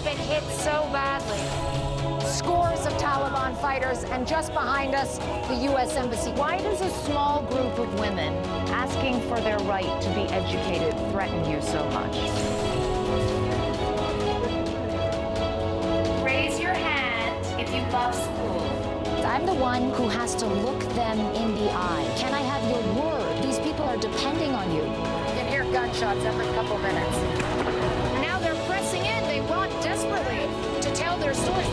been hit so badly. Scores of Taliban fighters, and just behind us, the U.S. Embassy. Why does a small group of women asking for their right to be educated threaten you so much? Raise your hand if you love school. I'm the one who has to look them in the eye. Can I have your word? These people are depending on you. You can hear gunshots every couple minutes. Now they're pressing in. They want desperately to tell their story.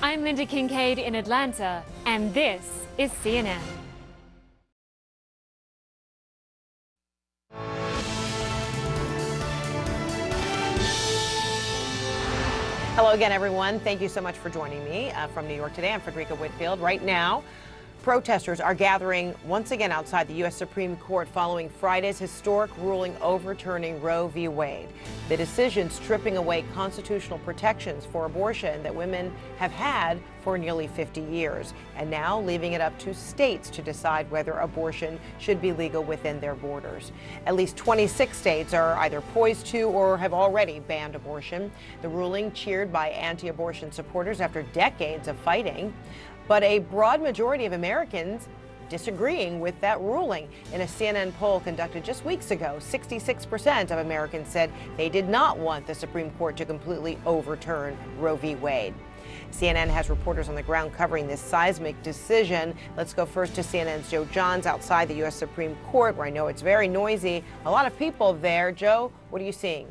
I'm Linda Kincaid in Atlanta, and this is CNN. Hello again, everyone. Thank you so much for joining me from New York today. I'm Frederica Whitfield. Right now, protesters are gathering once again outside the U.S. Supreme Court following Friday's historic ruling overturning Roe v. Wade. The decision stripping away constitutional protections for abortion that women have had for nearly 50 years, and now leaving it up to states to decide whether abortion should be legal within their borders. At least 26 states are either poised to or have already banned abortion. The ruling cheered by anti-abortion supporters after decades of fighting, but a broad majority of Americans disagreeing with that ruling. In a CNN poll conducted just weeks ago, 66% of Americans said they did not want the Supreme Court to completely overturn Roe v. Wade. CNN has reporters on the ground covering this seismic decision. Let's go first to CNN's Joe Johns outside the U.S. Supreme Court, where I know it's very noisy. A lot of people there. Joe, what are you seeing?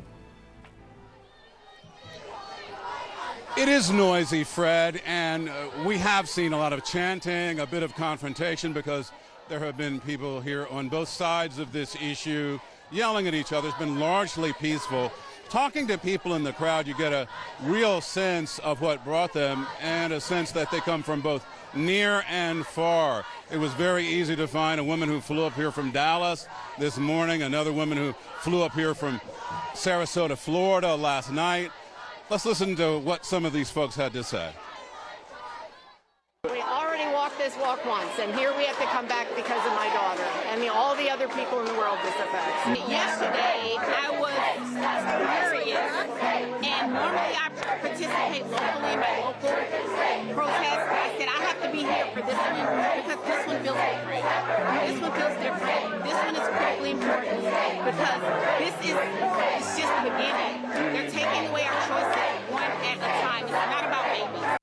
It is noisy, Fred, and we have seen a lot of chanting, a bit of confrontation, because there have been people here on both sides of this issue yelling at each other. It's been largely peaceful. Talking to people in the crowd, you get a real sense of what brought them and a sense that they come from both near and far. It was very easy to find a woman who flew up here from Dallas this morning, another woman who flew up here from Sarasota, Florida last night. Let's listen to what some of these folks had to say. We already walked this walk once, and here we have to come back because of my daughter and all the other people in the world this affects. Yesterday, I was furious, and normally I participate locally in my local protest. I said I have to be here for this one because this one feels different. This one feels different. This one is critically important because this is it's just the beginning. They're taking away our choices one at a time. It's not about babies.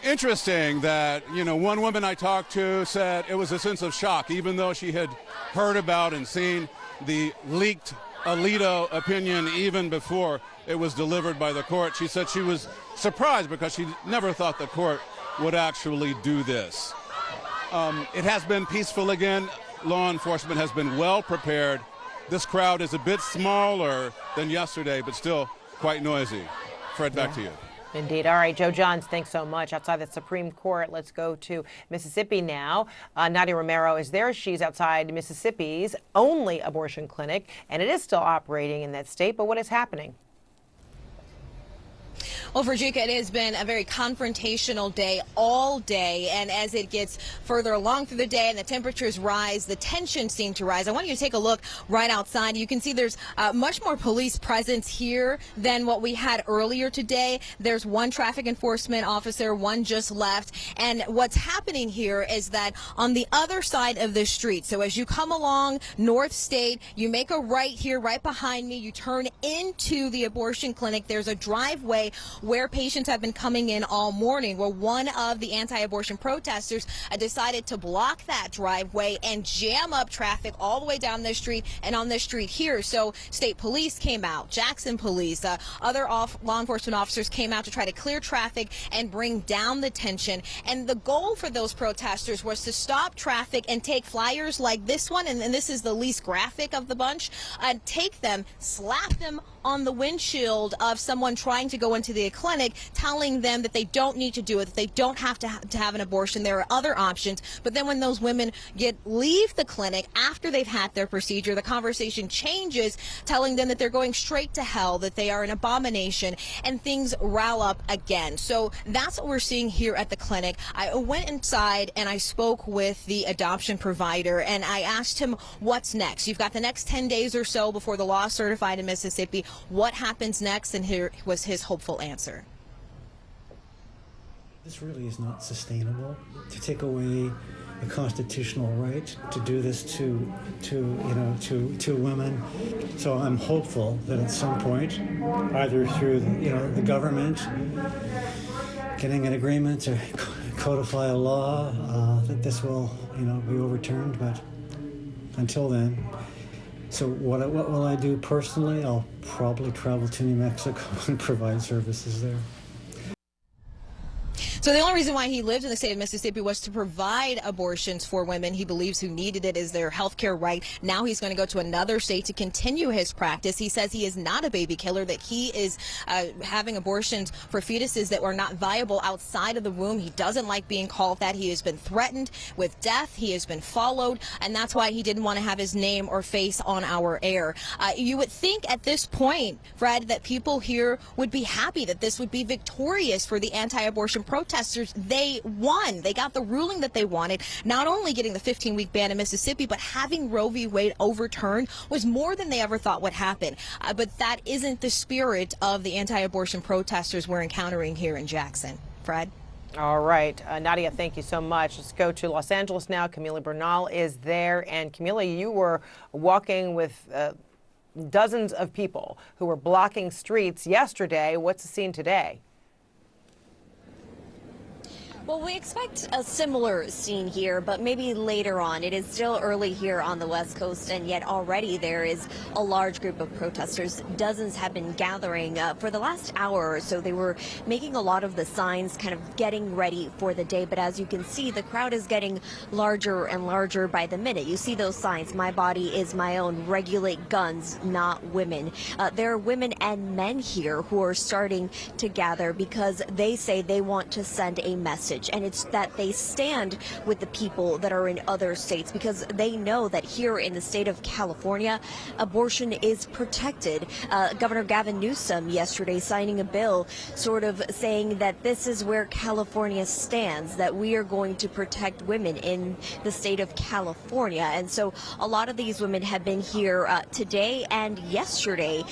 Interesting that, one woman I talked to said it was a sense of shock, even though she had heard about and seen the leaked Alito opinion even before it was delivered by the court. She said she was surprised because she never thought the court would actually do this. It has been peaceful again. Law enforcement has been well prepared. This crowd is a bit smaller than yesterday, but still quite noisy. Fred, back to you. Indeed. All right, Joe Johns, thanks so much. Outside the Supreme Court, let's go to Mississippi now. Nadia Romero is there. She's outside Mississippi's only abortion clinic, and it is still operating in that state. But what is happening? Well, Virginia, it has been a very confrontational day all day, and as it gets further along through the day and the temperatures rise, the tensions seem to rise. I want you to take a look right outside. You can see there's much more police presence here than what we had earlier today. There's one traffic enforcement officer, one just left, and what's happening here is that on the other side of the street, so as you come along North State, you make a right here right behind me, you turn into the abortion clinic. There's a driveway where patients have been coming in all morning. Well, one of the anti-abortion protesters decided to block that driveway and jam up traffic all the way down the street and on the street here. So state police came out, Jackson police, other law enforcement officers came out to try to clear traffic and bring down the tension. And the goal for those protesters was to stop traffic and take flyers like this one, and this is the least graphic of the bunch, take them, slap them on the windshield of someone trying to go into the clinic, telling them that they don't need to do it, that they don't have to have an abortion. There are other options. But then when those women leave the clinic after they've had their procedure, the conversation changes, telling them that they're going straight to hell, that they are an abomination, and things rile up again. So that's what we're seeing here at the clinic. I went inside and I spoke with the adoption provider, and I asked him what's next. You've got the next 10 days or so before the law is certified in Mississippi. What happens next? And here was his hopeful answer. This really is not sustainable, to take away a constitutional right to do this to women. So I'm hopeful that at some point, either through the government getting an agreement to codify a law, that this will be overturned. But until then, so what will I do personally? I'll probably travel to New Mexico and provide services there. So the only reason why he lived in the state of Mississippi was to provide abortions for women he believes who needed it as their health care right. Now he's going to go to another state to continue his practice. He says he is not a baby killer, that he is having abortions for fetuses that were not viable outside of the womb. He doesn't like being called that. He has been threatened with death. He has been followed, and that's why he didn't want to have his name or face on our air. You would think at this point, Fred, that people here would be happy, that this would be victorious for the anti-abortion protesters. They won. They got the ruling that they wanted. Not only getting the 15-week ban in Mississippi, but having Roe v. Wade overturned was more than they ever thought would happen. But that isn't the spirit of the anti-abortion protesters we're encountering here in Jackson. Fred? All right. Nadia, thank you so much. Let's go to Los Angeles now. Camila Bernal is there. And Camila, you were walking with dozens of people who were blocking streets yesterday. What's the scene today? Well, we expect a similar scene here, but maybe later on. It is still early here on the West Coast, and yet already there is a large group of protesters. Dozens have been gathering for the last hour or so. They were making a lot of the signs, kind of getting ready for the day. But as you can see, the crowd is getting larger and larger by the minute. You see those signs, "My body is my own, regulate guns, not women." There are women and men here who are starting to gather because they say they want to send a message. And it's that they stand with the people that are in other states, because they know that here in the state of California, abortion is protected. Governor Gavin Newsom yesterday signing a bill sort of saying that this is where California stands, that we are going to protect women in the state of California. And so a lot of these women have been here today and yesterday.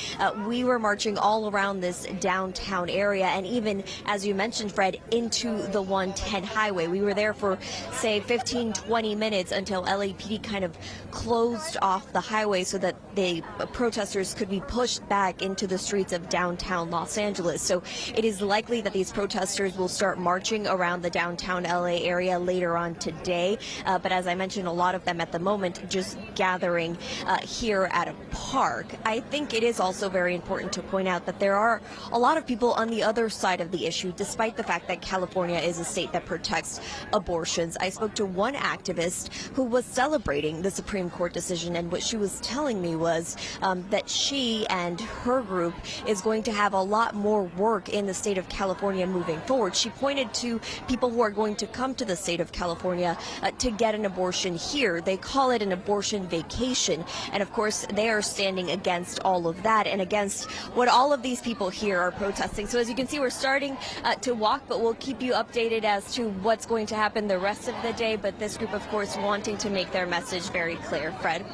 We were marching all around this downtown area, and even, as you mentioned, Fred, into the 110 highway. We were there for, say, 15-20 minutes until LAPD kind of closed off the highway so that the protesters could be pushed back into the streets of downtown Los Angeles. So it is likely that these protesters will start marching around the downtown LA area later on today. But as I mentioned, a lot of them at the moment just gathering here at a park. I think it is also very important to point out that there are a lot of people on the other side of the issue, despite the fact that California is a state that protects abortions. I spoke to one activist who was celebrating the Supreme Court decision, and what she was telling me was that she and her group is going to have a lot more work in the state of California moving forward. She pointed to people who are going to come to the state of California to get an abortion here. They call it an abortion vacation, and of course they are standing against all of that and against what all of these people here are protesting. So as you can see, we're starting to walk, but we'll keep you updated as to what's going to happen the rest of the day. But this group, of course, wanting to make their message very clear. Fred?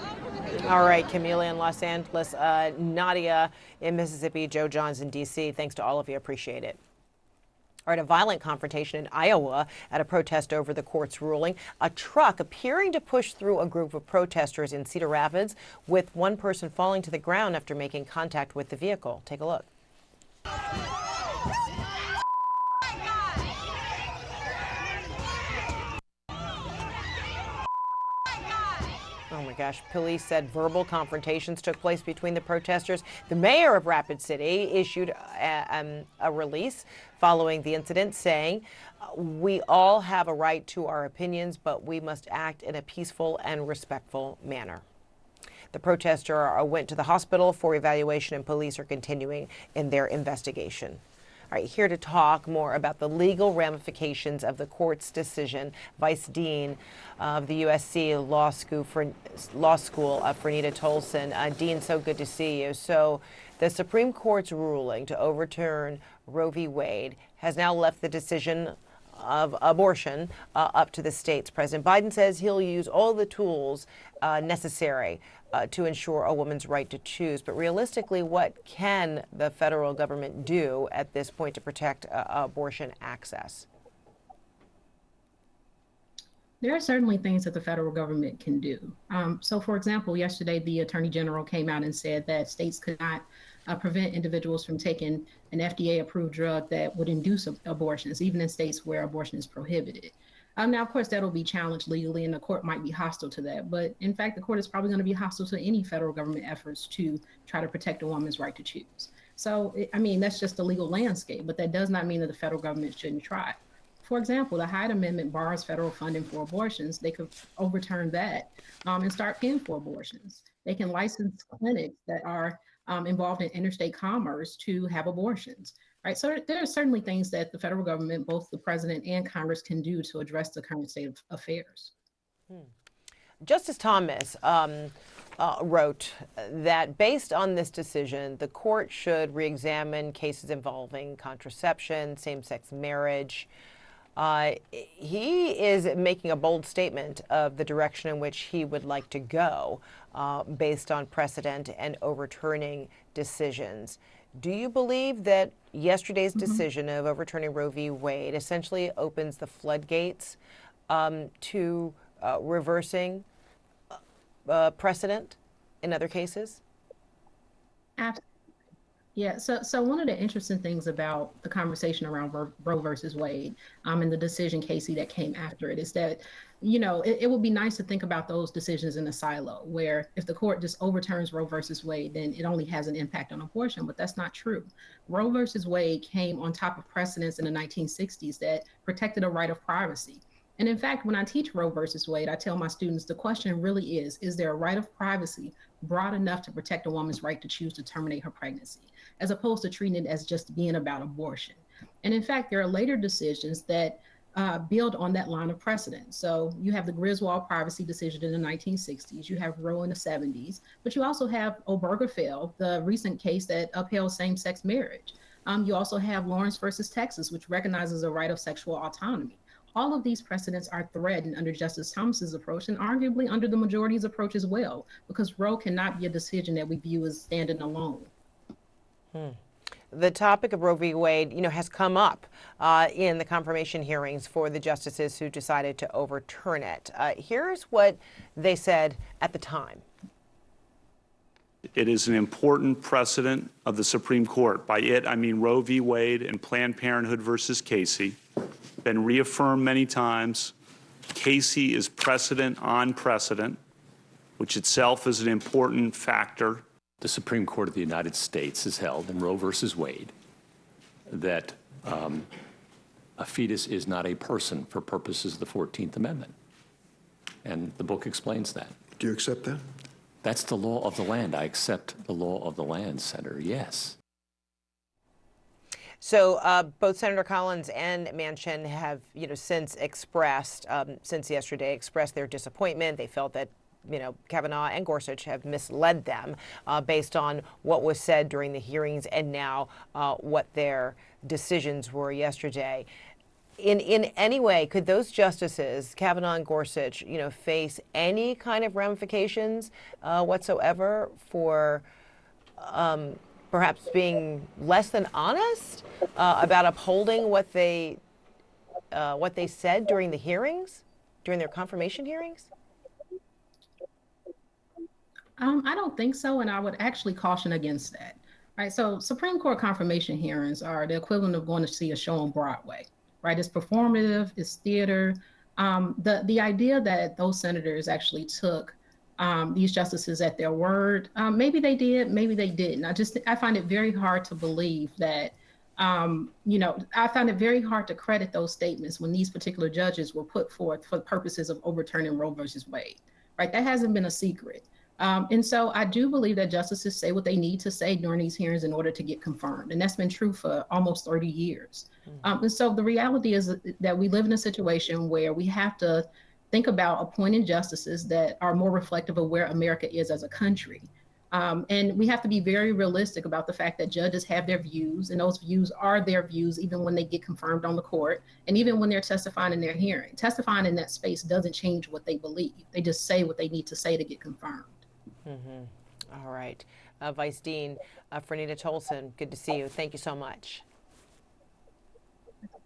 All right, Camila in Los Angeles, Nadia in Mississippi, Joe Johns in D.C. Thanks to all of you. Appreciate it. All right, a violent confrontation in Iowa at a protest over the court's ruling. A truck appearing to push through a group of protesters in Cedar Rapids, with one person falling to the ground after making contact with the vehicle. Take a look. Oh my gosh, police said verbal confrontations took place between the protesters. The mayor of Rapid City issued a release following the incident saying, "We all have a right to our opinions, but we must act in a peaceful and respectful manner." The protester went to the hospital for evaluation, and police are continuing in their investigation. All right, here to talk more about the legal ramifications of the court's decision, Vice Dean of the USC Law School, Franita Tolson. Dean, so good to see you. So the Supreme Court's ruling to overturn Roe v. Wade has now left the decision of abortion up to the states. President Biden says he'll use all the tools necessary to ensure a woman's right to choose. But realistically, what can the federal government do at this point to protect abortion access? There are certainly things that the federal government can do. So, for example, yesterday, the Attorney General came out and said that states could not prevent individuals from taking an FDA-approved drug that would induce abortions, even in states where abortion is prohibited. Now, of course, that'll be challenged legally, and the court might be hostile to that. But in fact, the court is probably going to be hostile to any federal government efforts to try to protect a woman's right to choose. So, I mean, that's just the legal landscape, but that does not mean that the federal government shouldn't try. For example, the Hyde Amendment bars federal funding for abortions. They could overturn that and start paying for abortions. They can license clinics that are involved in interstate commerce to have abortions. Right. So there are certainly things that the federal government, both the president and Congress, can do to address the current state of affairs. Justice Thomas wrote that based on this decision, the court should re-examine cases involving contraception, same-sex marriage. He is making a bold statement of the direction in which he would like to go based on precedent and overturning decisions. Do you believe that yesterday's decision of overturning Roe v. Wade essentially opens the floodgates to reversing precedent in other cases? Absolutely. Yeah, so one of the interesting things about the conversation around Roe versus Wade and the decision, Casey, that came after it is that, you know, it would be nice to think about those decisions in a silo, where if the court just overturns Roe versus Wade, then it only has an impact on abortion, but that's not true. Roe versus Wade came on top of precedents in the 1960s that protected a right of privacy. And in fact, when I teach Roe versus Wade, I tell my students the question really is there a right of privacy broad enough to protect a woman's right to choose to terminate her pregnancy, as opposed to treating it as just being about abortion? And in fact, there are later decisions that build on that line of precedent. So you have the Griswold privacy decision in the 1960s, you have Roe in the 70s, but you also have Obergefell, the recent case that upheld same-sex marriage. You also have Lawrence versus Texas, which recognizes a right of sexual autonomy. All of these precedents are threatened under Justice Thomas's approach and arguably under the majority's approach as well, because Roe cannot be a decision that we view as standing alone. The topic of Roe v. Wade, you know, has come up in the confirmation hearings for the justices who decided to overturn it. Here's what they said at the time. It is an important precedent of the Supreme Court. By it, I mean Roe v. Wade and Planned Parenthood versus Casey. Been reaffirmed many times. Casey is precedent on precedent, which itself is an important factor. The Supreme Court of the United States has held in Roe versus Wade that a fetus is not a person for purposes of the 14th Amendment. And the book explains that. Do you accept that? That's the law of the land. I accept the law of the land, Senator, yes. So both Senator Collins and Manchin have, you know, since yesterday expressed their disappointment. They felt that, you know, Kavanaugh and Gorsuch have misled them based on what was said during the hearings and now what their decisions were yesterday. In any way, could those justices, Kavanaugh and Gorsuch, you know, face any kind of ramifications whatsoever for perhaps being less than honest about upholding what they said during the hearings, during their confirmation hearings? I don't think so, and I would actually caution against that. Right, so Supreme Court confirmation hearings are the equivalent of going to see a show on Broadway. Right, it's performative, it's theater. The idea that those senators actually took these justices at their word, maybe they did, maybe they didn't. I find it very hard to believe that, you know, I find it very hard to credit those statements when these particular judges were put forth for purposes of overturning Roe versus Wade. Right, that hasn't been a secret. And so I do believe that justices say what they need to say during these hearings in order to get confirmed. And that's been true for almost 30 years. And so the reality is that we live in a situation where we have to think about appointing justices that are more reflective of where America is as a country. And we have to be very realistic about the fact that judges have their views, and those views are their views even when they get confirmed on the court, and even when they're testifying in their hearing. Testifying in that space doesn't change what they believe. They just say what they need to say to get confirmed. All right. Vice Dean Fernita Tolson, good to see you. Thank you so much.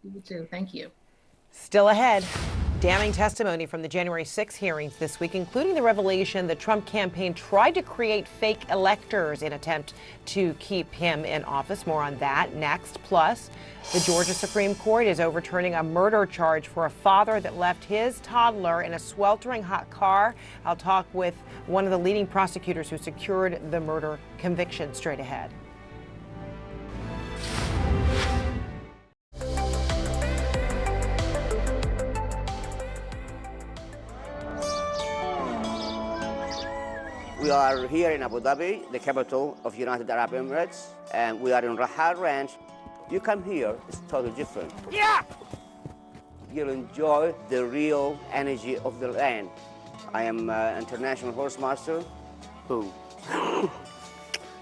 You too. Thank you. Still ahead, damning testimony from the January 6 hearings this week, including the revelation the Trump campaign tried to create fake electors in attempt to keep him in office. More on that next. Plus, the Georgia Supreme Court is overturning a murder charge for a father that left his toddler in a sweltering hot car. I'll talk with one of the leading prosecutors who secured the murder conviction. Straight ahead. We are here in Abu Dhabi, the capital of United Arab Emirates, and we are in Rahal Ranch. You come here, it's totally different. Yeah! You'll enjoy the real energy of the land. I am an international horse master who, come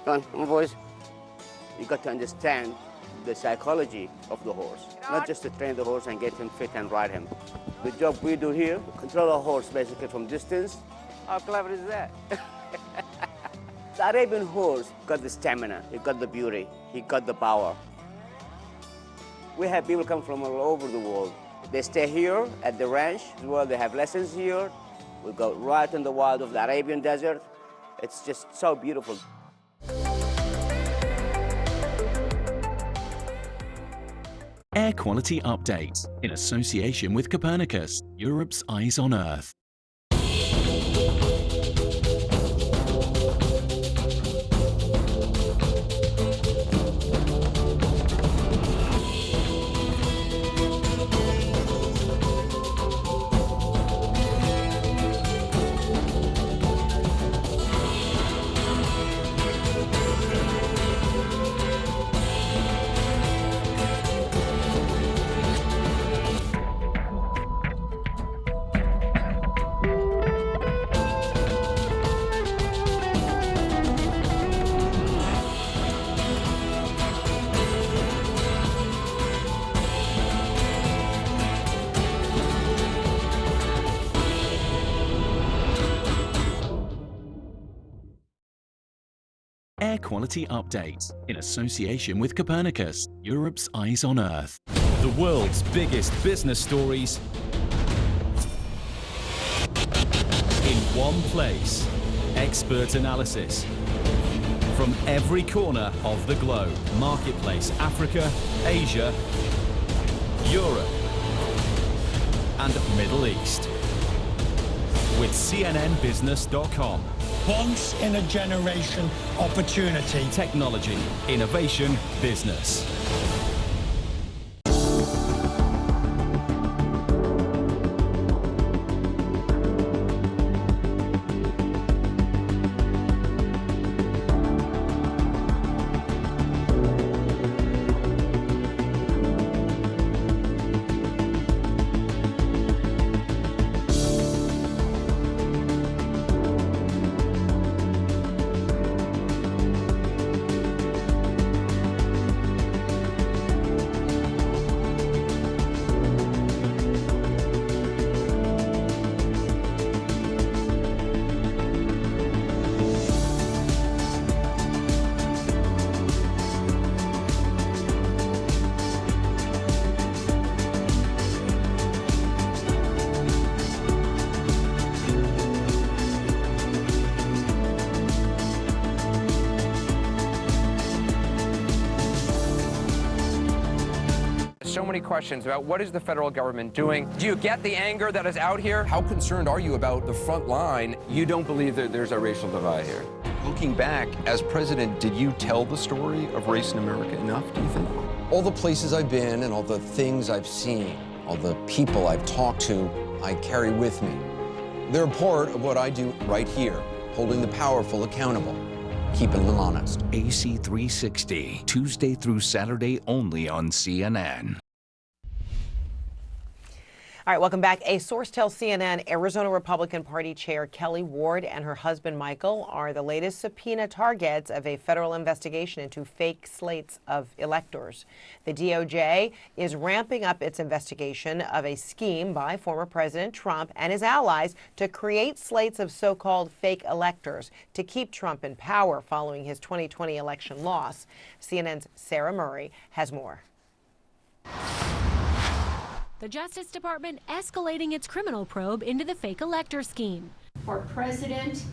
on, boys. You got to understand the psychology of the horse, not just to train the horse and get him fit and ride him. The job we do here, control a horse basically from distance. How clever is that? The Arabian horse got the stamina, he got the beauty, he got the power. We have people come from all over the world. They stay here at the ranch as well. They have lessons here. We go right in the wild of the Arabian desert. It's just so beautiful. Air Quality Update in association with Copernicus, Europe's Eyes on Earth. Air Quality Update in association with Copernicus, Europe's Eyes on Earth. The world's biggest business stories in one place. Expert analysis from every corner of the globe. Marketplace, Africa, Asia, Europe, and Middle East. With CNNBusiness.com. Once-in-a-generation opportunity. Technology, innovation, business. So many questions about what is the federal government doing. Do you get the anger that is out here? How concerned are you about the front line? You don't believe that there's a racial divide here? Looking back, as president, did you tell the story of race in America enough, do you think? All the places I've been and all the things I've seen, all the people I've talked to, I carry with me. They're a part of what I do right here, holding the powerful accountable, keeping them honest. AC 360, Tuesday through Saturday only on CNN. All right, welcome back. A source tells CNN Arizona Republican Party Chair Kelly Ward and her husband Michael are the latest subpoena targets of a federal investigation into fake slates of electors. The DOJ is ramping up its investigation of a scheme by former President Trump and his allies to create slates of so-called fake electors to keep Trump in power following his 2020 election loss. CNN's Sarah Murray has more. The Justice Department escalating its criminal probe into the fake elector scheme. For President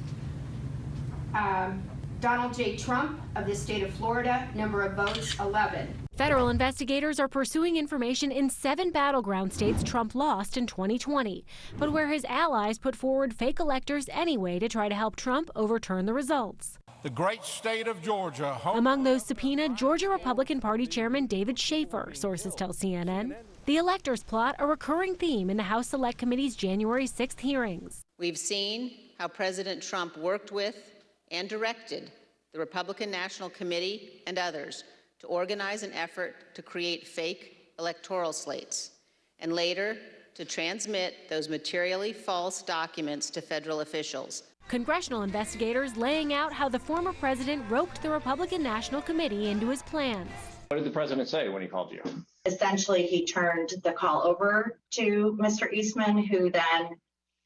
Donald J. Trump of the state of Florida, number of votes 11. Federal investigators are pursuing information in 7 battleground states Trump lost in 2020, but where his allies put forward fake electors anyway to try to help Trump overturn the results. The great state of Georgia. Among those subpoenaed, Georgia Republican Party Chairman David Schaefer, sources tell CNN. The electors plot, a recurring theme in the House Select Committee's January 6th hearings. We've seen how President Trump worked with and directed the Republican National Committee and others to organize an effort to create fake electoral slates, and later to transmit those materially false documents to federal officials. Congressional investigators laying out how the former president roped the Republican National Committee into his plans. What did the president say when he called you? Essentially, he turned the call over to Mr. Eastman, who then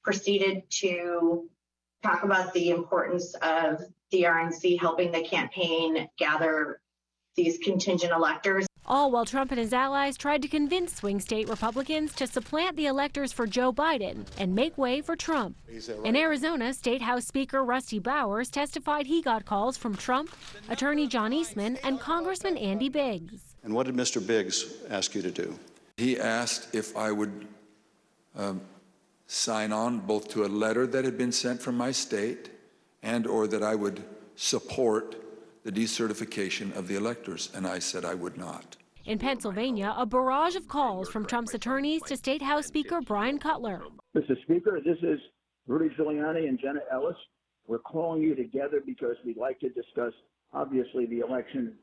proceeded to talk about the importance of the RNC helping the campaign gather these contingent electors. All while Trump and his allies tried to convince swing state Republicans to supplant the electors for Joe Biden and make way for Trump. In Arizona, State House Speaker Rusty Bowers testified he got calls from Trump, Attorney John Eastman, and Congressman Andy Biggs. And what did Mr. Biggs ask you to do? He asked if I would sign on both to a letter that had been sent from my state and or that I would support the decertification of the electors, and I said I would not. In Pennsylvania, a barrage of calls from Trump's attorneys to State House Speaker Brian Cutler. Mr. Speaker, this is Rudy Giuliani and Jenna Ellis. We're calling you together because we'd like to discuss, obviously, the election.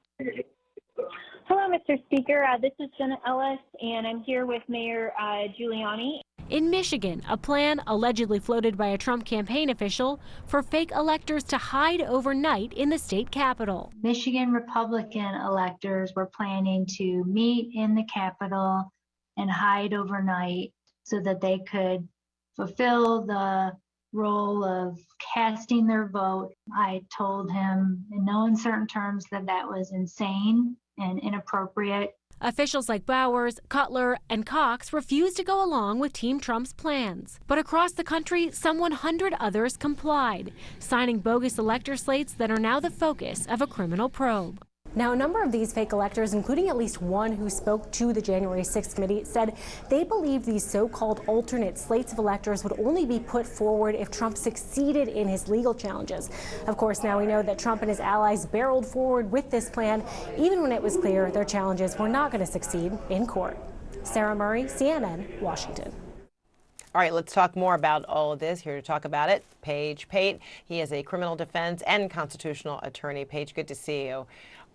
Hello, Mr. Speaker. This is Jenna Ellis, and I'm here with Mayor Giuliani. In Michigan, a plan allegedly floated by a Trump campaign official for fake electors to hide overnight in the state capitol. Michigan Republican electors were planning to meet in the Capitol and hide overnight so that they could fulfill the role of casting their vote. I told him in no uncertain terms that that was insane and inappropriate. Officials like Bowers, Cutler, and Cox refused to go along with Team Trump's plans. But across the country, some 100 others complied, signing bogus elector slates that are now the focus of a criminal probe. Now, a number of these fake electors, including at least one who spoke to the January 6th committee, said they believe these so-called alternate slates of electors would only be put forward if Trump succeeded in his legal challenges. Of course, now we know that Trump and his allies barreled forward with this plan, even when it was clear their challenges were not going to succeed in court. Sarah Murray, CNN, Washington. All right, let's talk more about all of this. Here to talk about it, Paige Pate. He is a criminal defense and constitutional attorney. Paige, good to see you.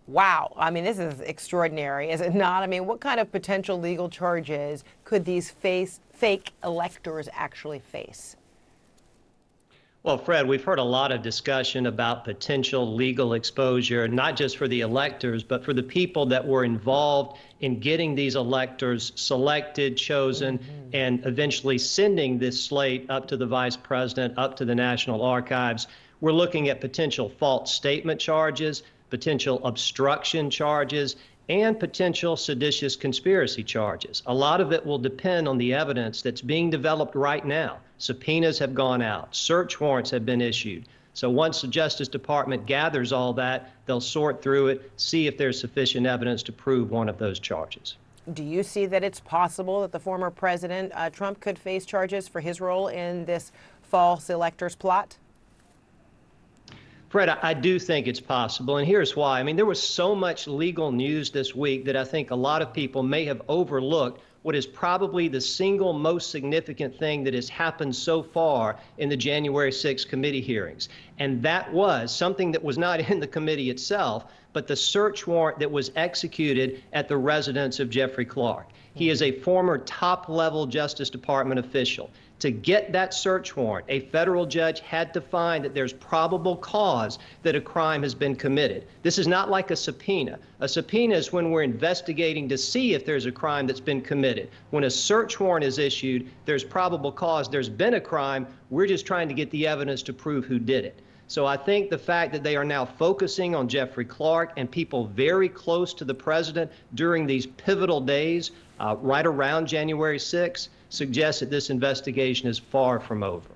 Wow. I mean, this is extraordinary, is it not? I mean, what kind of potential legal charges could these fake electors actually face? Well, Fred, we've heard a lot of discussion about potential legal exposure, not just for the electors, but for the people that were involved in getting these electors selected, chosen, and eventually sending this slate up to the vice president, up to the National Archives. We're looking at potential false statement charges, potential obstruction charges, and potential seditious conspiracy charges. A lot of it will depend on the evidence that's being developed right now. Subpoenas have gone out, search warrants have been issued. So once the Justice Department gathers all that, they'll sort through it, see if there's sufficient evidence to prove one of those charges. Do you see that it's possible that the former President Trump could face charges for his role in this false electors plot? Fred, I do think it's possible, and here's why. I mean, there was so much legal news this week that I think a lot of people may have overlooked what is probably the single most significant thing that has happened so far in the January 6th committee hearings. And that was something that was not in the committee itself, but the search warrant that was executed at the residence of Jeffrey Clark. He is a former top-level Justice Department official. To get that search warrant, a federal judge had to find that there's probable cause that a crime has been committed. This is not like a subpoena. A subpoena is when we're investigating to see if there's a crime that's been committed. When a search warrant is issued, there's probable cause there's been a crime. We're just trying to get the evidence to prove who did it. So I think the fact that they are now focusing on Jeffrey Clark and people very close to the president during these pivotal days, right around January 6th, suggests that this investigation is far from over.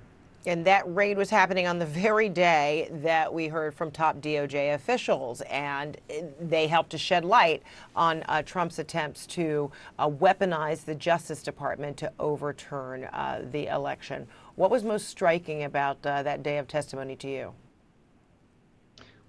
And that raid was happening on the very day that we heard from top DOJ officials, and they helped to shed light on Trump's attempts to weaponize the Justice Department to overturn the election. What was most striking about that day of testimony to you?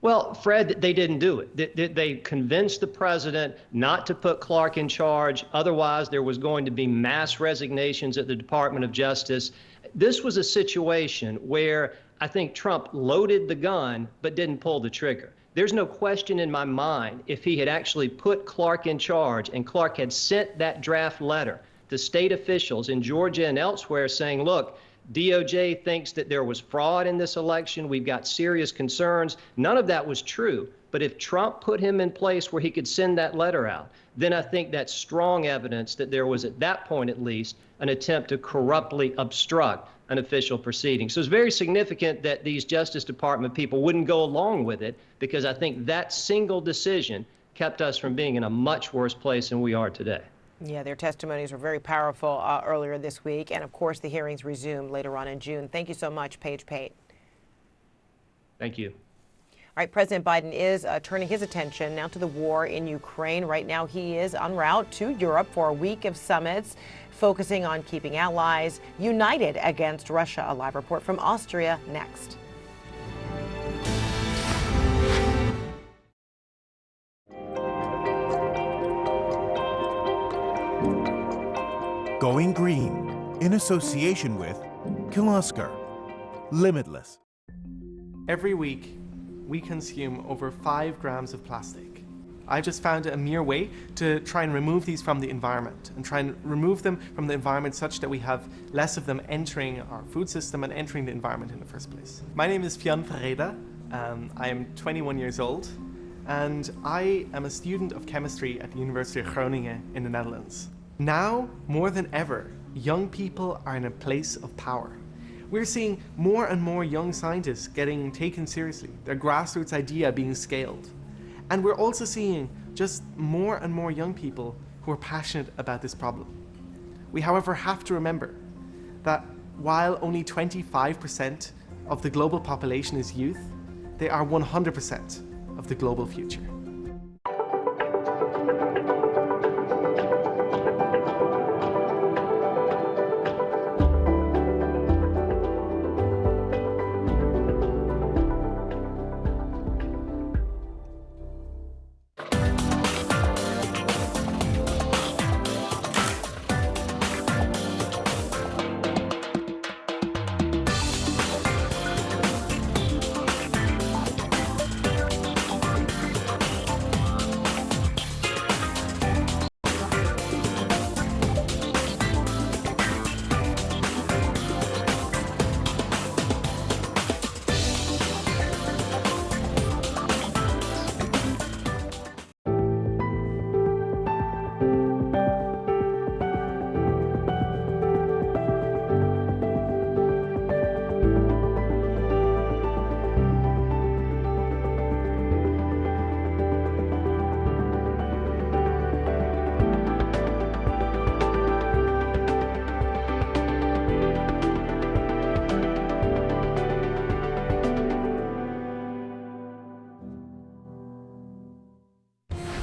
Well, Fred, they didn't do it. They convinced the president not to put Clark in charge. Otherwise, there was going to be mass resignations at the Department of Justice. This was a situation where I think Trump loaded the gun but didn't pull the trigger. There's no question in my mind if he had actually put Clark in charge and Clark had sent that draft letter to state officials in Georgia and elsewhere saying, look, DOJ thinks that there was fraud in this election. We've got serious concerns. None of that was true. But if Trump put him in place where he could send that letter out, then I think that's strong evidence that there was, at that point at least, an attempt to corruptly obstruct an official proceeding. So it's very significant that these Justice Department people wouldn't go along with it, because I think that single decision kept us from being in a much worse place than we are today. Yeah, their testimonies were very powerful earlier this week. And of course, the hearings resumed later on in June. Thank you so much, Paige Pate. Thank you. All right, President Biden is turning his attention now to the war in Ukraine. Right now, he is en route to Europe for a week of summits, focusing on keeping allies united against Russia. A live report from Austria next. Going green in association with Kirloskar, Limitless. Every week, we consume over 5 grams of plastic. I've just found a mere way to try and remove these from the environment and try and remove them from the environment such that we have less of them entering our food system and entering the environment in the first place. My name is Fionn Ferreira. I am 21 years old, and I am a student of chemistry at the University of Groningen in the Netherlands. Now, more than ever, young people are in a place of power. We're seeing more and more young scientists getting taken seriously, their grassroots idea being scaled. And we're also seeing just more and more young people who are passionate about this problem. We, however, have to remember that while only 25% of the global population is youth, they are 100% of the global future.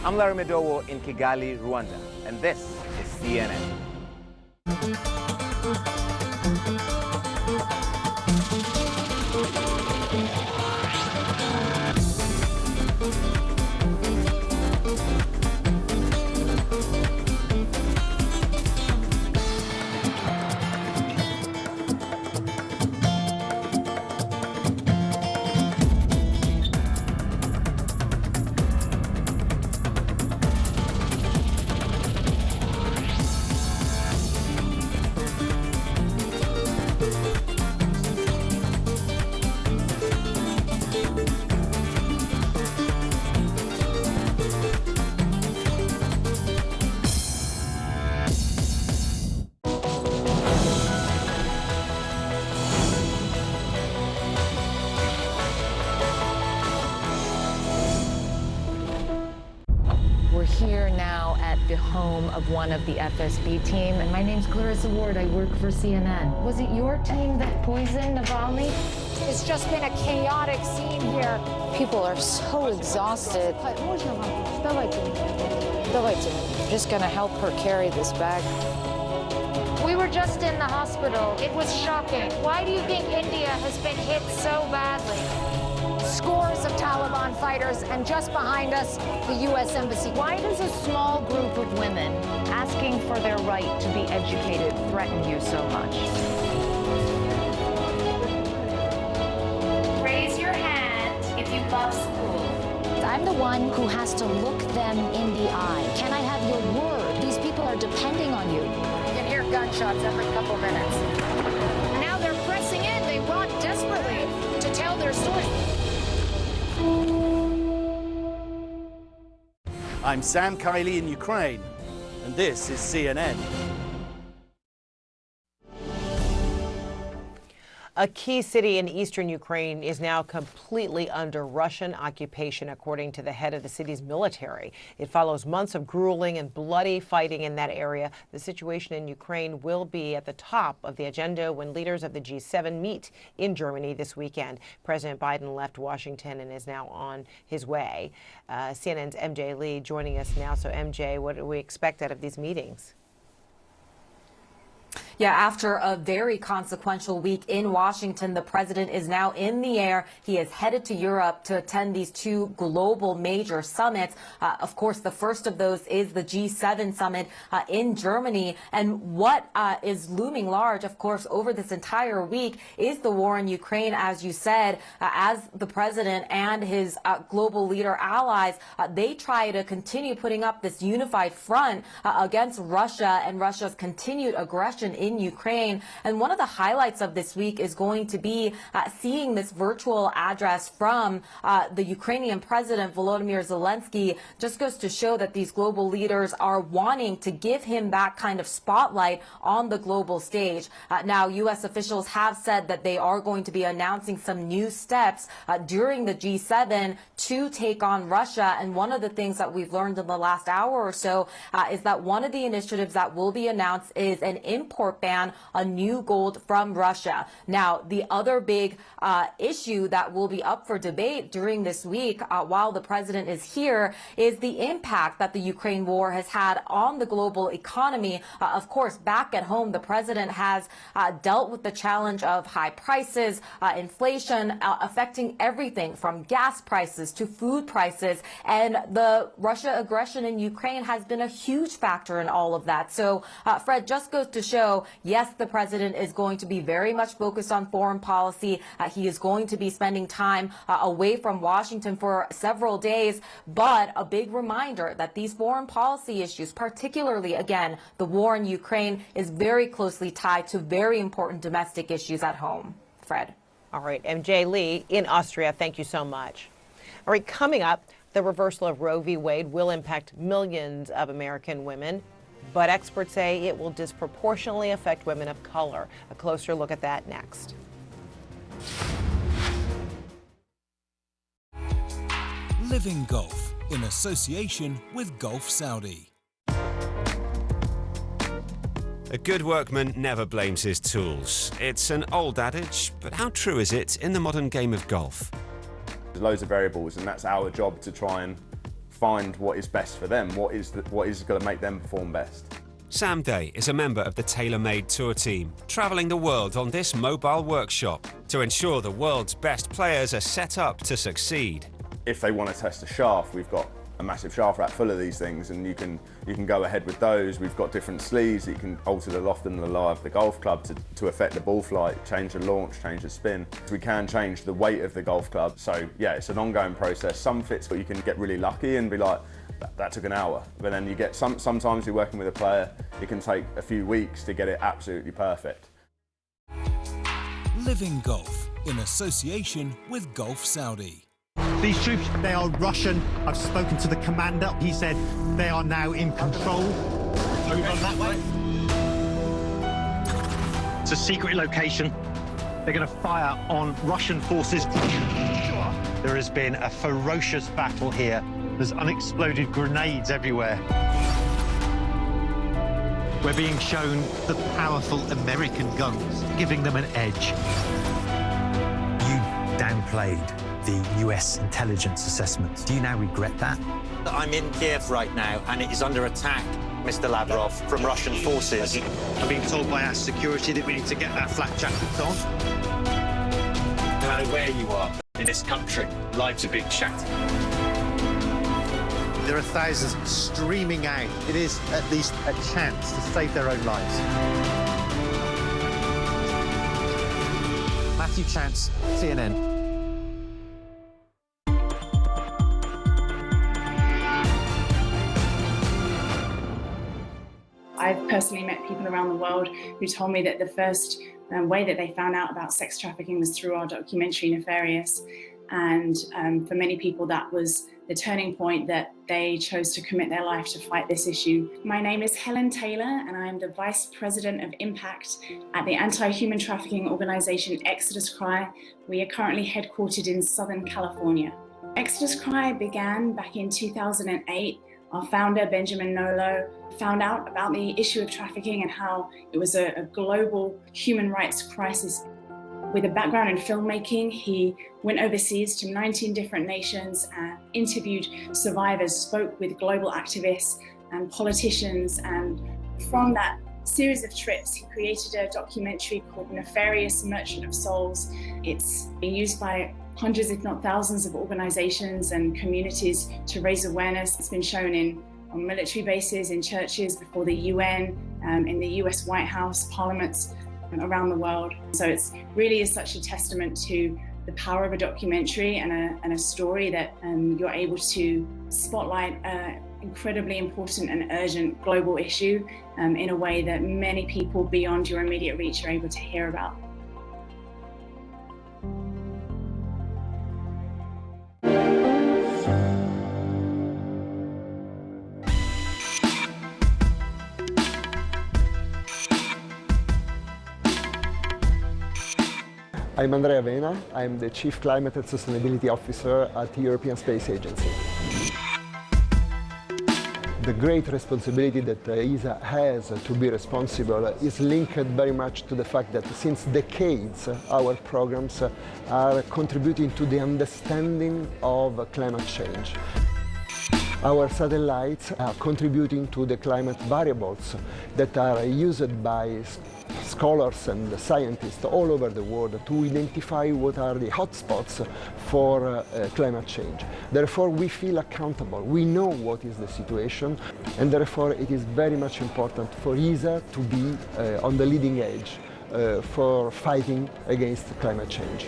I'm Larry Madowo in Kigali, Rwanda, and this is CNN. here now at the home of one of the FSB team, and my name's Clarissa Ward. I work for CNN. Was it your team that poisoned Navalny? It's just been a chaotic scene here. People are so exhausted. Just gonna help her carry this bag. We were just in the hospital. It was shocking. Why do you think India has been hit so badly? Scores of Taliban fighters, and just behind us, the U.S. Embassy. Why does a small group of women asking for their right to be educated threaten you so much? Raise your hand if you love school. I'm the one who has to look them in the eye. Can I have your word? These people are depending on you. You can hear gunshots every couple minutes. Now they're pressing in. They want desperately to tell their story. I'm Sam Kiley in Ukraine, and this is CNN. A key city in eastern Ukraine is now completely under Russian occupation, according to the head of the city's military. It follows months of grueling and bloody fighting in that area. The situation in Ukraine will be at the top of the agenda when leaders of the G7 meet in Germany this weekend. President Biden left Washington and is now on his way. CNN's MJ Lee joining us now. So, MJ, what do we expect out of these meetings? Yeah, after a very consequential week in Washington, the president is now in the air. He is headed to Europe to attend these two global major summits. Of course, the first of those is the G7 summit in Germany. And what is looming large, of course, over this entire week is the war in Ukraine, as you said, as the president and his global leader allies, they try to continue putting up this unified front against Russia and Russia's continued aggression in Ukraine. And one of the highlights of this week is going to be seeing this virtual address from the Ukrainian president, Volodymyr Zelensky. Just goes to show that these global leaders are wanting to give him that kind of spotlight on the global stage. Now, U.S. officials have said that they are going to be announcing some new steps during the G7 to take on Russia. And one of the things that we've learned in the last hour or so is that one of the initiatives that will be announced is an import ban on new gold from Russia. Now, the other big issue that will be up for debate during this week while the president is here is the impact that the Ukraine war has had on the global economy. Of course, back at home, the president has dealt with the challenge of high prices, inflation affecting everything from gas prices to food prices. And the Russia aggression in Ukraine has been a huge factor in all of that. So, Fred, just goes to show, yes, the president is going to be very much focused on foreign policy. He is going to be spending time away from Washington for several days, but a big reminder that these foreign policy issues, particularly, again, the war in Ukraine, is very closely tied to very important domestic issues at home. Fred. All right, MJ Lee in Austria, thank you so much. All right, coming up, the reversal of Roe v. Wade will impact millions of American women, but experts say it will disproportionately affect women of color. A closer look at that next. Living Golf in association with Gulf Saudi. A good workman never blames his tools. It's an old adage, but how true is it in the modern game of golf? There's loads of variables, and that's our job to try and find what is best for them, what is going to make them perform best. Sam Day is a member of the TaylorMade Tour team, travelling the world on this mobile workshop to ensure the world's best players are set up to succeed. If they want to test a shaft, we've got a massive shaft rack full of these things, and you can go ahead with those. We've got different sleeves that you can alter the loft and the lie of the golf club to affect the ball flight, change the launch, change the spin. We can change the weight of the golf club. So yeah, it's an ongoing process. Some fits, but you can get really lucky and be like, that took an hour. But then you get sometimes you're working with a player, it can take a few weeks to get it absolutely perfect. Living Golf in association with Gulf Saudi. These troops, they are Russian. I've spoken to the commander. He said they are now in control. Over that way. It's a secret location. They're going to fire on Russian forces. There has been a ferocious battle here There's unexploded grenades everywhere. We're being shown the powerful American guns, giving them an edge. You downplayed the US intelligence assessment. Do you now regret that? I'm in Kiev right now, and it is under attack, Mr. Lavrov, from Russian forces. I'm being told by our security that we need to get our flak jackets on. No matter where you are in this country, lives are being shattered. There are thousands streaming out. It is at least a chance to save their own lives. Matthew Chance, CNN. I've personally met people around the world who told me that the first way that they found out about sex trafficking was through our documentary Nefarious. And for many people, that was the turning point that they chose to commit their life to fight this issue. My name is Helen Taylor, and I am the Vice President of Impact at the anti-human trafficking organization Exodus Cry. We are currently headquartered in Southern California. Exodus Cry began back in 2008. Our founder, Benjamin Nolo, found out about the issue of trafficking and how it was a global human rights crisis. With a background in filmmaking, he went overseas to 19 different nations and interviewed survivors, spoke with global activists and politicians. And from that series of trips, he created a documentary called Nefarious Merchant of Souls. It's been used by hundreds, if not thousands, of organizations and communities to raise awareness. It's been shown on military bases, in churches, before the UN, in the US White House, parliaments around the world. So it's really is such a testament to the power of a documentary and a story that you're able to spotlight an incredibly important and urgent global issue in a way that many people beyond your immediate reach are able to hear about. I'm Andrea Vena. I'm the Chief Climate and Sustainability Officer at the European Space Agency. The great responsibility that ESA has to be responsible is linked very much to the fact that since decades our programs are contributing to the understanding of climate change. Our satellites are contributing to the climate variables that are used by scholars and scientists all over the world to identify what are the hotspots for climate change. Therefore, we feel accountable. We know what is the situation, and therefore it is very much important for ESA to be on the leading edge for fighting against climate change.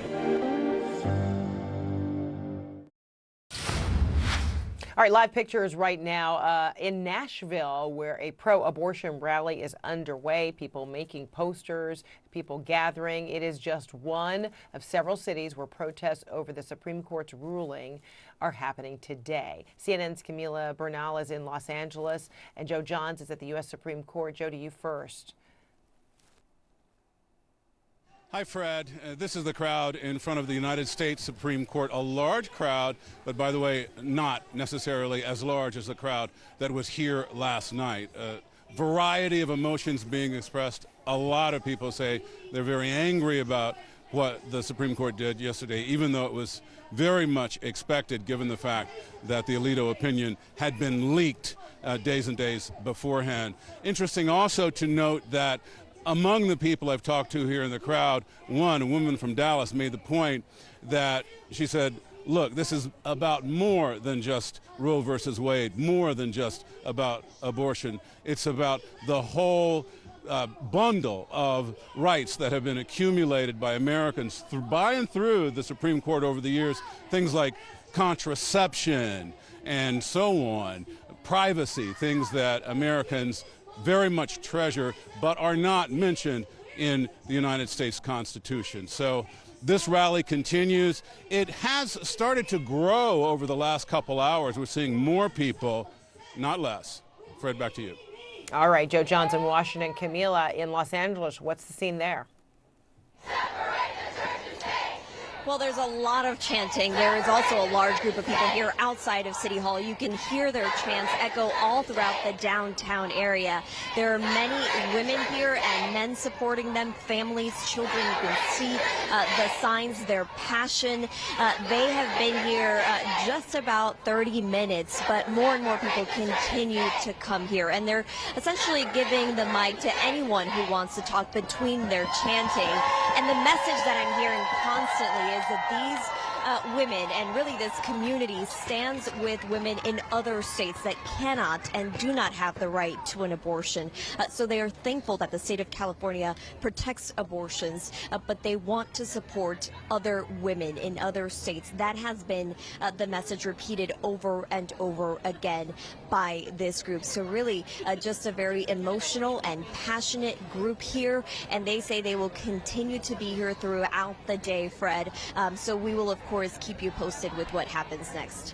All right, live pictures right now in Nashville, where a pro-abortion rally is underway. People making posters, people gathering. It is just one of several cities where protests over the Supreme Court's ruling are happening today. CNN's Camila Bernal is in Los Angeles, and Joe Johns is at the U.S. Supreme Court. Joe, to you first. Hi, Fred. This is the crowd in front of the United States Supreme Court. A large crowd, but by the way, not necessarily as large as the crowd that was here last night. A variety of emotions being expressed. A lot of people say they're very angry about what the Supreme Court did yesterday, even though it was very much expected, given the fact that the Alito opinion had been leaked days and days beforehand. Interesting also to note that among the people I've talked to here in the crowd, a woman from Dallas, made the point that she said, look, this is about more than just Roe versus Wade, more than just about abortion. It's about the whole bundle of rights that have been accumulated by Americans by and through the Supreme Court over the years, things like contraception and so on, privacy, things that Americans very much treasure, but are not mentioned in the United States Constitution. So this rally continues. It has started to grow over the last couple hours. We're seeing more people, not less. Fred, back to you. All right, Joe Johns in Washington. Camila in Los Angeles, what's the scene there? Well, there's a lot of chanting. There is also a large group of people here outside of City Hall. You can hear their chants echo all throughout the downtown area. There are many women here and men supporting them, families, children. You can see the signs, their passion. They have been here just about 30 minutes, but more and more people continue to come here. And they're essentially giving the mic to anyone who wants to talk between their chanting. And the message that I'm hearing constantly is that these women and really this community stands with women in other states that cannot and do not have the right to an abortion. So they are thankful that the state of California protects abortions, but they want to support other women in other states. That has been the message repeated over and over again by this group. So really just a very emotional and passionate group here, and they say they will continue to be here throughout the day, Fred. So we will, of course, keep you posted with what happens next.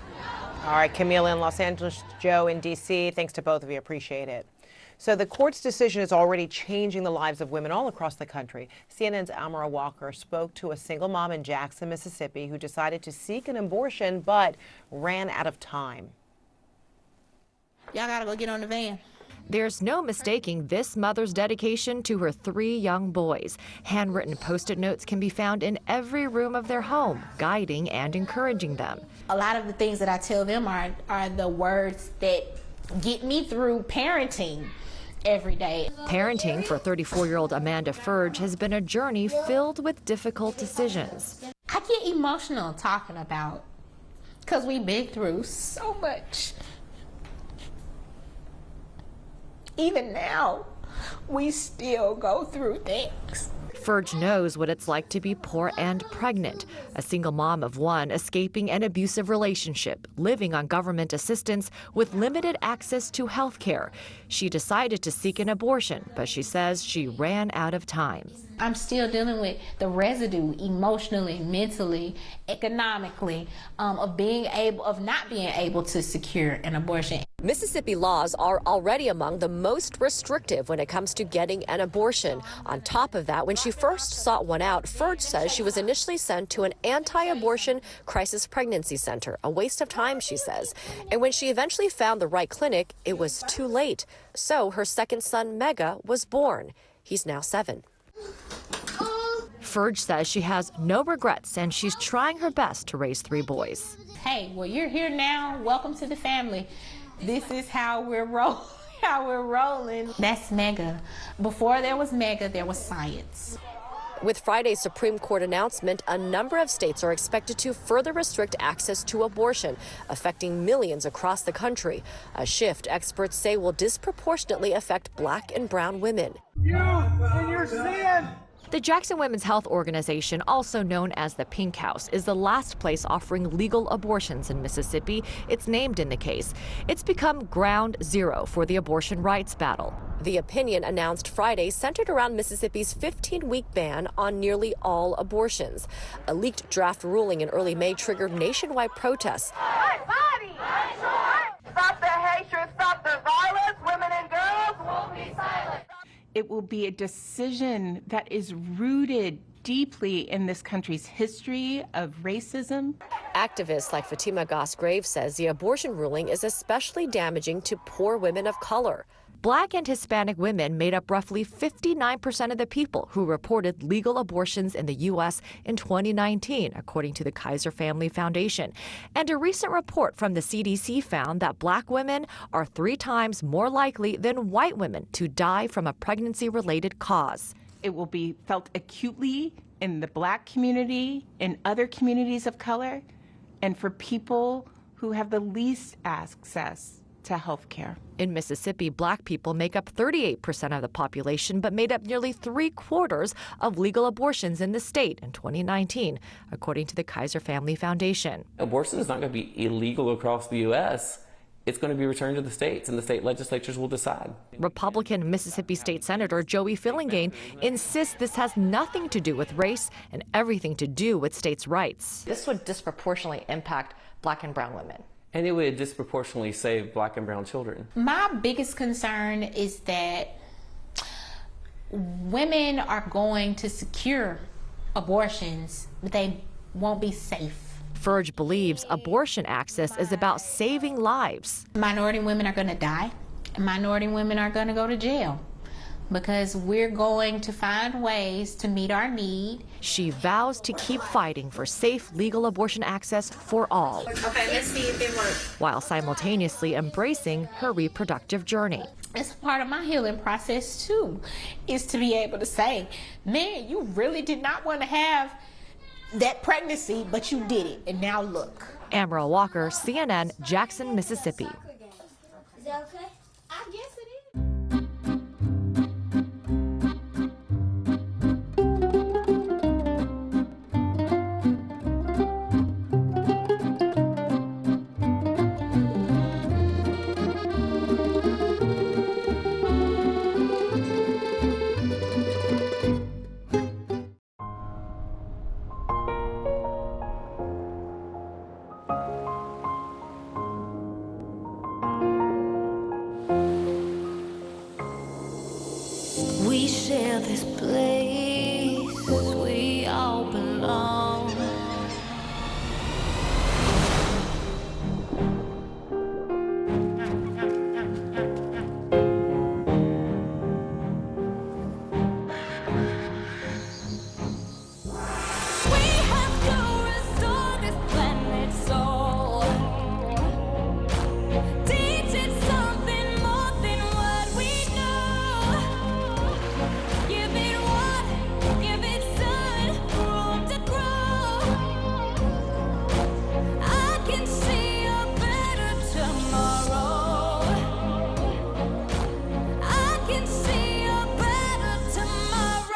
All right, Camille in Los Angeles, Joe in D.C., thanks to both of you. Appreciate it. So the court's decision is already changing the lives of women all across the country. CNN's Amara Walker spoke to a single mom in Jackson, Mississippi, who decided to seek an abortion but ran out of time. Y'all gotta go get on the van. There's no mistaking this mother's dedication to her 3 young boys. Handwritten Post-it notes can be found in every room of their home, guiding and encouraging them. A lot of the things that I tell them are the words that get me through parenting every day. Parenting for 34-year-old Amanda Furge has been a journey filled with difficult decisions. I get emotional talking about, because we've been through so much. Even now, we still go through things. Furge knows what it's like to be poor and pregnant, a single mom of 1 escaping an abusive relationship, living on government assistance with limited access to health care. She decided to seek an abortion, but she says she ran out of time. I'm still dealing with the residue emotionally, mentally, economically, of not being able to secure an abortion. Mississippi laws are already among the most restrictive when it comes to getting an abortion. On top of that, when she first sought one out, Furge says she was initially sent to an anti-abortion crisis pregnancy center. A waste of time, she says. And when she eventually found the right clinic, it was too late. So her second son, Mega, was born. He's now 7. Furge says she has no regrets and she's trying her best to raise 3 boys. Hey, well, you're here now. Welcome to the family. This is how we're rolling. That's Mega. Before there was Mega, there was science. With Friday's Supreme Court announcement, a number of states are expected to further restrict access to abortion, affecting millions across the country. A shift experts say will disproportionately affect Black and brown women. You and your sin. The Jackson Women's Health Organization, also known as the Pink House, is the last place offering legal abortions in Mississippi. It's named in the case. It's become ground zero for the abortion rights battle. The opinion announced Friday centered around Mississippi's 15-week ban on nearly all abortions. A leaked draft ruling in early May triggered nationwide protests. Stop the hatred, stop the violence, women and girls won't be silent. It will be a decision that is rooted deeply in this country's history of racism. Activists like Fatima Goss-Graves says the abortion ruling is especially damaging to poor women of color. Black and Hispanic women made up roughly 59% of the people who reported legal abortions in the U.S. in 2019, according to the Kaiser Family Foundation. And a recent report from the CDC found that Black women are 3 times more likely than white women to die from a pregnancy-related cause. It will be felt acutely in the Black community, in other communities of color, and for people who have the least access to health care. In Mississippi, Black people make up 38% of the population, but made up nearly 3/4 of legal abortions in the state in 2019, according to the Kaiser Family Foundation. Abortion is not going to be illegal across the U.S. It's going to be returned to the states, and the state legislatures will decide. Republican Mississippi State Senator Joey Fillingane insists this has nothing to do with race and everything to do with states' rights. This would disproportionately impact Black and brown women. And it would disproportionately save Black and brown children. My biggest concern is that women are going to secure abortions, but they won't be safe. Furge believes abortion access is about saving lives. Minority women are going to die, and minority women are going to go to jail because we're going to find ways to meet our need. She vows to keep fighting for safe legal abortion access for all. Okay, let's see if it works. While simultaneously embracing her reproductive journey. It's a part of my healing process too, is to be able to say, man, you really did not want to have that pregnancy, but you did it, and now look. Amaryl Walker, CNN, Jackson, Mississippi. Is that okay? I guess it is. We share this place, we all belong. We have to restore this planet's soul. Teach it something more than what we know. Give it water, give it sun, room to grow. I can see a better tomorrow. I can see a better tomorrow.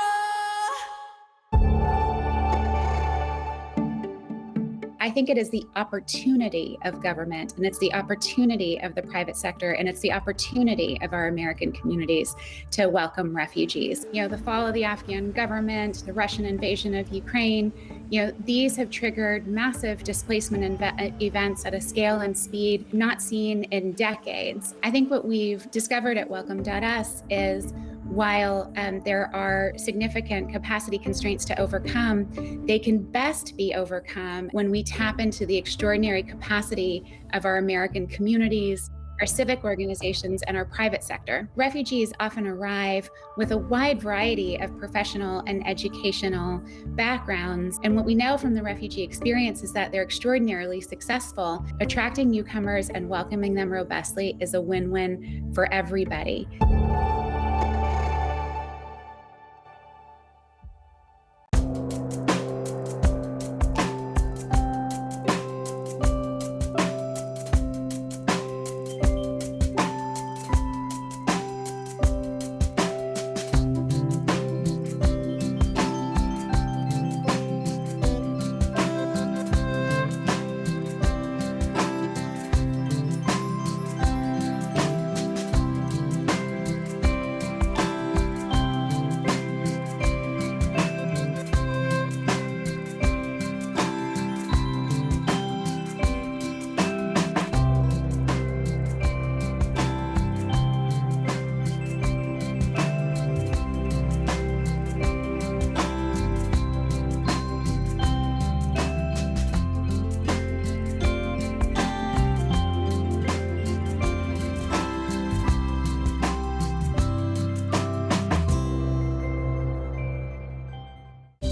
I think it is the opportunity of government, and it's the opportunity of the private sector, and it's the opportunity of our American communities to welcome refugees. You know, the fall of the Afghan government, the Russian invasion of Ukraine, you know, these have triggered massive displacement events at a scale and speed not seen in decades. I think what we've discovered at Welcome.us is while there are significant capacity constraints to overcome, they can best be overcome when we tap into the extraordinary capacity of our American communities, our civic organizations, and our private sector. Refugees often arrive with a wide variety of professional and educational backgrounds. And what we know from the refugee experience is that they're extraordinarily successful. Attracting newcomers and welcoming them robustly is a win-win for everybody.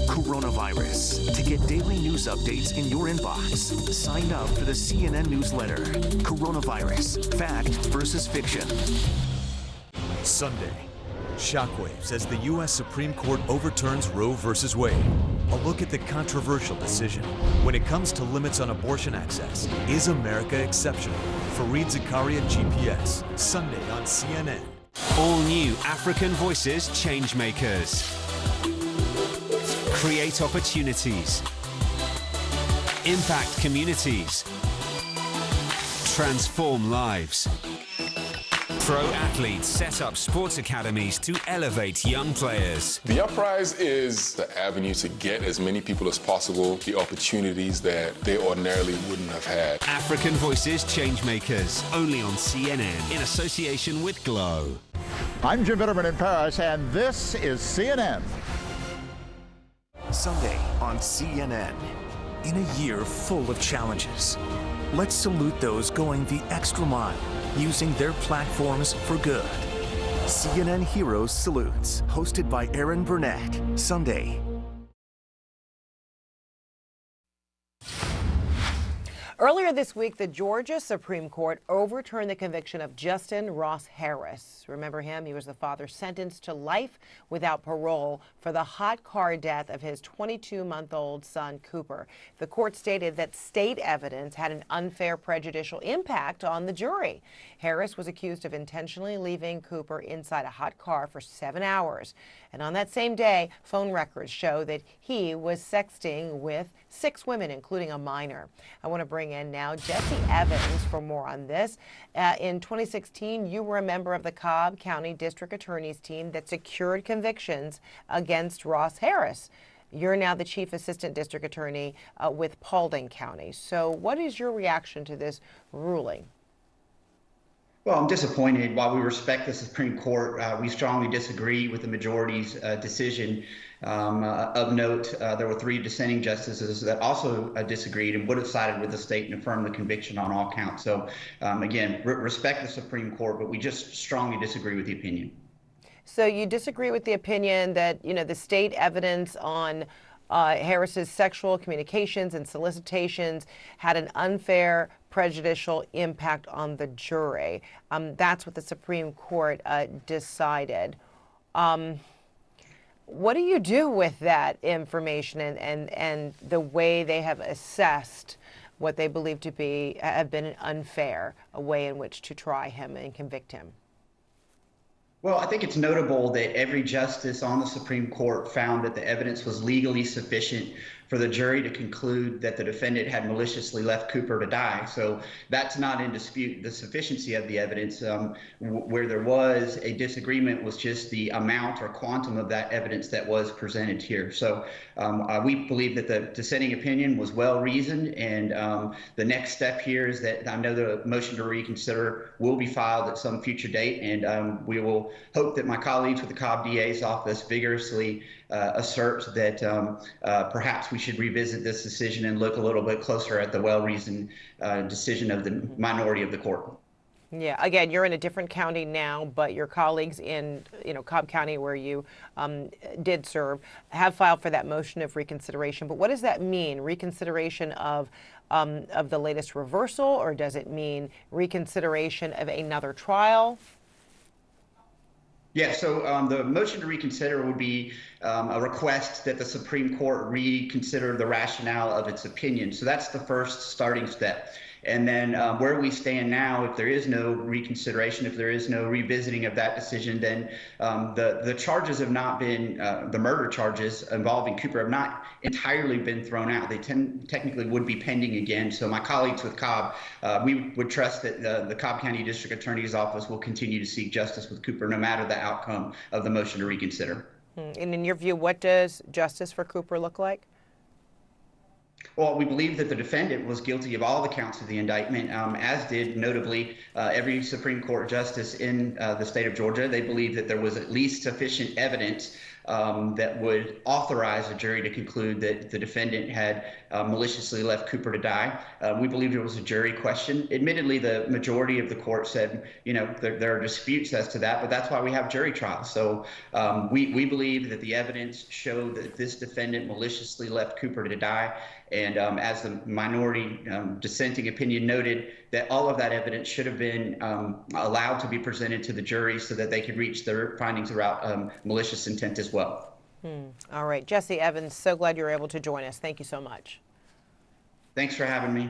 Coronavirus. To get daily news updates in your inbox, sign up for the CNN newsletter. Coronavirus. Fact versus fiction. Sunday, shockwaves as the U.S. Supreme Court overturns Roe v. Wade. A look at the controversial decision. When it comes to limits on abortion access, is America exceptional? Fareed Zakaria, GPS. Sunday on CNN. All new African Voices Changemakers. Create opportunities. Impact communities. Transform lives. Pro athletes set up sports academies to elevate young players. The Uprise is the avenue to get as many people as possible the opportunities that they ordinarily wouldn't have had. African Voices Changemakers, only on CNN in association with Glow. I'm Jim Bitterman in Paris, and this is CNN. Sunday on CNN. In a year full of challenges, let's salute those going the extra mile, using their platforms for good. CNN Heroes Salutes, hosted by Aaron Burnett, Sunday. Earlier this week, the Georgia Supreme Court overturned the conviction of Justin Ross Harris. Remember him? He was the father sentenced to life without parole for the hot car death of his 22-month-old son, Cooper. The court stated that state evidence had an unfair, prejudicial impact on the jury. Harris was accused of intentionally leaving Cooper inside a hot car for 7 hours. And on that same day, phone records show that he was sexting with 6 women, including a minor. I want to bring in now Jesse Evans for more on this. In 2016, you were a member of the Cobb County District Attorney's team that secured convictions against Ross Harris. You're now the Chief Assistant District Attorney with Paulding County. So what is your reaction to this ruling? Well, I'm disappointed. While we respect the Supreme Court, we strongly disagree with the majority's decision. Of note, there were 3 dissenting justices that also disagreed and would have sided with the state and affirmed the conviction on all counts. So, again, respect the Supreme Court, but we just strongly disagree with the opinion. So you disagree with the opinion that, the state evidence on Harris's sexual communications and solicitations had an unfair, prejudicial impact on the jury. That's what the Supreme Court decided. What do you do with that information and the way they have assessed what they believe to have been an unfair way in which to try him and convict him? Well, I think it's notable that every justice on the Supreme Court found that the evidence was legally sufficient for the jury to conclude that the defendant had maliciously left Cooper to die. So that's not in dispute. The sufficiency of the evidence, where there was a disagreement, was just the amount or quantum of that evidence that was presented here. So we believe that the dissenting opinion was well reasoned, and the next step here is that I know the motion to reconsider will be filed at some future date, and we will hope that my colleagues with the Cobb DA's office vigorously assert that perhaps we should revisit this decision and look a little bit closer at the well-reasoned decision of the minority of the court. Yeah, again, you're in a different county now, but your colleagues in Cobb County, where you did serve, have filed for that motion of reconsideration. But what does that mean? Reconsideration of the latest reversal, or does it mean reconsideration of another trial? Yeah, so the motion to reconsider would be a request that the Supreme Court reconsider the rationale of its opinion. So that's the first starting step. And then where we stand now, if there is no reconsideration, if there is no revisiting of that decision, then the charges have not been, the murder charges involving Cooper have not entirely been thrown out. They technically would be pending again. So my colleagues with Cobb, we would trust that the Cobb County District Attorney's Office will continue to seek justice with Cooper no matter the outcome of the motion to reconsider. And in your view, what does justice for Cooper look like? Well, we believe that the defendant was guilty of all the counts of the indictment, as did notably every Supreme Court justice in the state of Georgia. They believe that there was at least sufficient evidence that would authorize a jury to conclude that the defendant had maliciously left Cooper to die. We believe it was a jury question. Admittedly, the majority of the court said, there are disputes as to that, but that's why we have jury trials. So we believe that the evidence showed that this defendant maliciously left Cooper to die. And as the minority dissenting opinion noted, that all of that evidence should have been allowed to be presented to the jury so that they could reach their findings about malicious intent as well. All right. Jesse Evans, so glad you were able to join us. Thank you so much. Thanks for having me.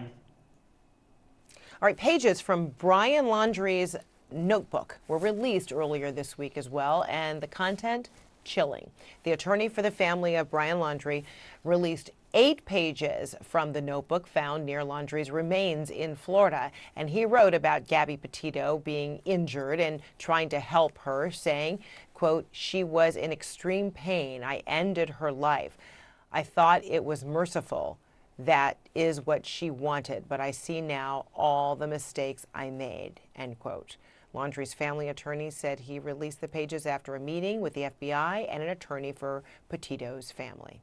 All right. Pages from Brian Laundrie's notebook were released earlier this week as well, and the content chilling. The attorney for the family of Brian Laundrie released 8 pages from the notebook found near Laundrie's remains in Florida. And he wrote about Gabby Petito being injured and trying to help her, saying, quote, "She was in extreme pain. I ended her life. I thought it was merciful. That is what she wanted. But I see now all the mistakes I made," end quote. Laundrie's family attorney said he released the pages after a meeting with the FBI and an attorney for Petito's family.